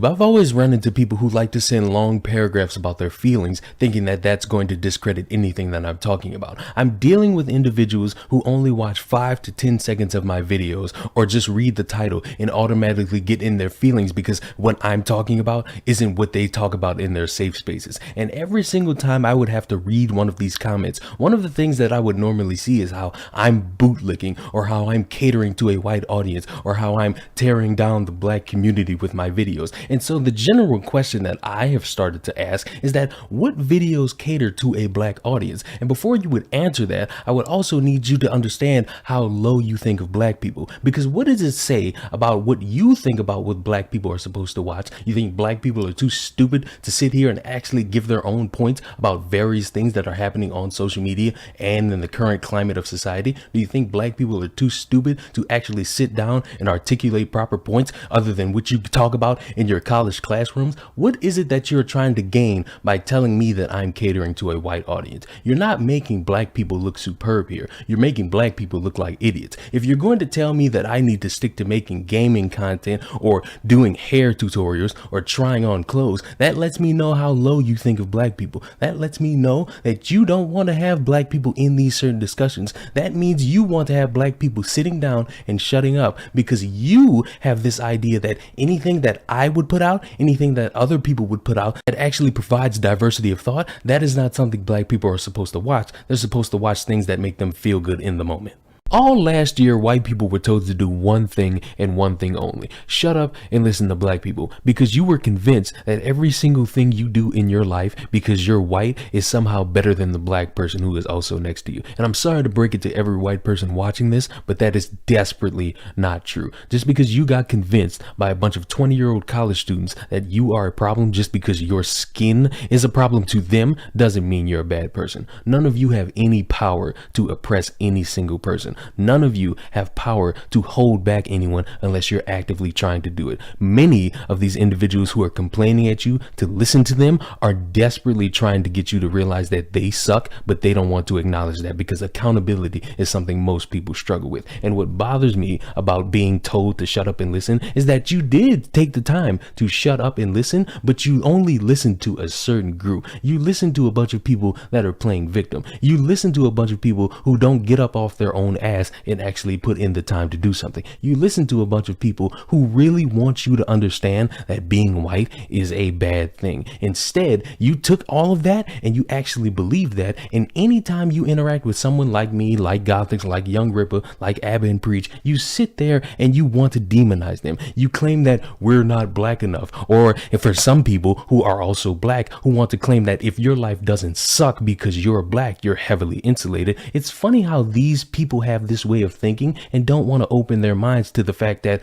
I've always run into people who like to send long paragraphs about their feelings, thinking that that's going to discredit anything that I'm talking about. I'm dealing with individuals who only watch 5 to 10 seconds of my videos or just read the title and automatically get in their feelings because what I'm talking about isn't what they talk about in their safe spaces. And every single time I would have to read one of these comments, one of the things that I would normally see is how I'm bootlicking or how I'm catering to a white audience or how I'm tearing down the black community with my videos. And so the general question that I have started to ask is that what videos cater to a black audience? And before you would answer that, I would also need you to understand how low you think of black people, because what does it say about what you think about what black people are supposed to watch? You think black people are too stupid to sit here and actually give their own points about various things that are happening on social media and in the current climate of society? Do you think black people are too stupid to actually sit down and articulate proper points other than what you talk about in your college classrooms? What is it that you're trying to gain by telling me that I'm catering to a white audience? You're not making black people look superb here. You're making black people look like idiots. If you're going to tell me that I need to stick to making gaming content or doing hair tutorials or trying on clothes, that lets me know how low you think of black people. That lets me know that you don't want to have black people in these certain discussions. That means you want to have black people sitting down and shutting up because you have this idea that anything that I would put out, anything that other people would put out that actually provides diversity of thought, that is not something black people are supposed to watch. They're supposed to watch things that make them feel good in the moment. All last year, white people were told to do one thing and one thing only: shut up and listen to black people, because you were convinced that every single thing you do in your life, because you're white, is somehow better than the black person who is also next to you. And I'm sorry to break it to every white person watching this, but that is desperately not true. Just because you got convinced by a bunch of 20-year-old college students that you are a problem just because your skin is a problem to them doesn't mean you're a bad person. None of you have any power to oppress any single person. None of you have power to hold back anyone unless you're actively trying to do it. Many of these individuals who are complaining at you to listen to them are desperately trying to get you to realize that they suck, but they don't want to acknowledge that because accountability is something most people struggle with. And what bothers me about being told to shut up and listen is that you did take the time to shut up and listen, but you only listened to a certain group. You listened to a bunch of people that are playing victim. You listen to a bunch of people who don't get up off their own ass and actually put in the time to do something. You listen to a bunch of people who really want you to understand that being white is a bad thing. Instead, you took all of that and you actually believed that. And anytime you interact with someone like me, like Gothics, like Young Ripper, like Abba and Preach, you sit there and you want to demonize them. You claim that we're not black enough. Or if for some people who are also black who want to claim that if your life doesn't suck because you're black, you're heavily insulated. It's funny how these people have this way of thinking and don't want to open their minds to the fact that,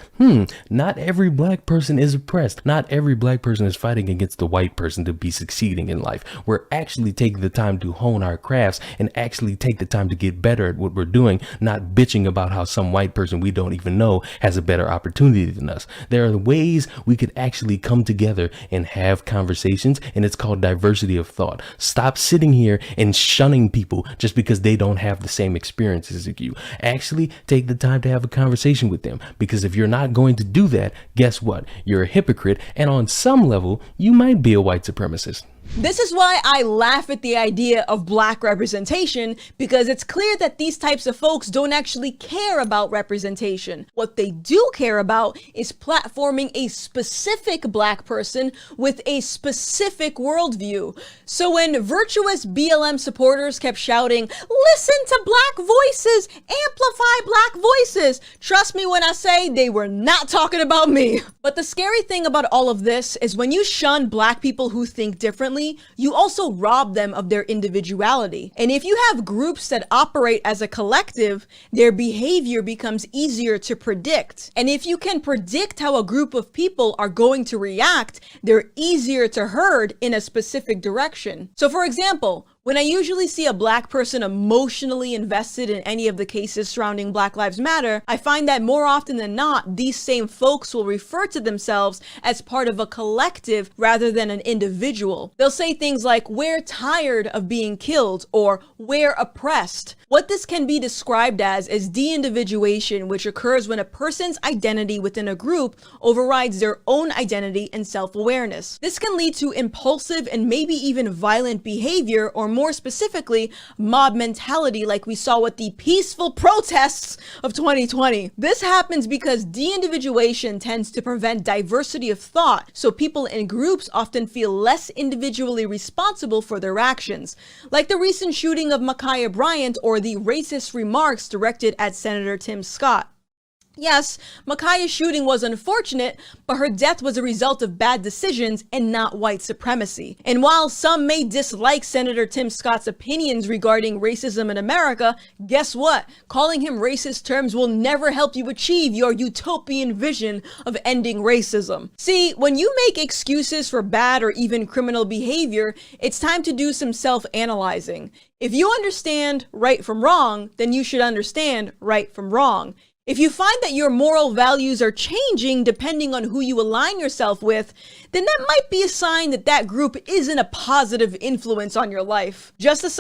not every black person is oppressed. Not every black person is fighting against the white person to be succeeding in life. We're actually taking the time to hone our crafts and actually take the time to get better at what we're doing, not bitching about how some white person we don't even know has a better opportunity than us. There are ways we could actually come together and have conversations, and it's called diversity of thought. Stop sitting here and shunning people just because they don't have the same experiences as you. Actually take the time to have a conversation with them, because if you're not going to do that, guess what? You're a hypocrite, and on some level, you might be a white supremacist. This is why I laugh at the idea of black representation, because it's clear that these types of folks don't actually care about representation. What they do care about is platforming a specific black person with a specific worldview. So when virtuous BLM supporters kept shouting, "Listen to black voices, amplify black voices," trust me when I say they were not talking about me. But the scary thing about all of this is when you shun black people who think differently, you also rob them of their individuality. And if you have groups that operate as a collective, their behavior becomes easier to predict. And if you can predict how a group of people are going to react, they're easier to herd in a specific direction. So for example, When I usually see a black person emotionally invested in any of the cases surrounding Black Lives Matter, I find that more often than not, these same folks will refer to themselves as part of a collective rather than an individual. They'll say things like, "We're tired of being killed," or "We're oppressed." What this can be described as is de-individuation, which occurs when a person's identity within a group overrides their own identity and self-awareness. This can lead to impulsive and maybe even violent behavior, or more specifically, mob mentality, like we saw with the peaceful protests of 2020. This happens because de-individuation tends to prevent diversity of thought, so people in groups often feel less individually responsible for their actions. Like the recent shooting of Ma'Khia Bryant, or the racist remarks directed at Senator Tim Scott. Yes, Ma'Khia's shooting was unfortunate, but her death was a result of bad decisions and not white supremacy. And while some may dislike Senator Tim Scott's opinions regarding racism in America, guess what? Calling him racist terms will never help you achieve your utopian vision of ending racism. See, when you make excuses for bad or even criminal behavior, it's time to do some self-analyzing. If you understand right from wrong, then you should understand right from wrong. If you find that your moral values are changing depending on who you align yourself with, then that might be a sign that that group isn't a positive influence on your life. Just as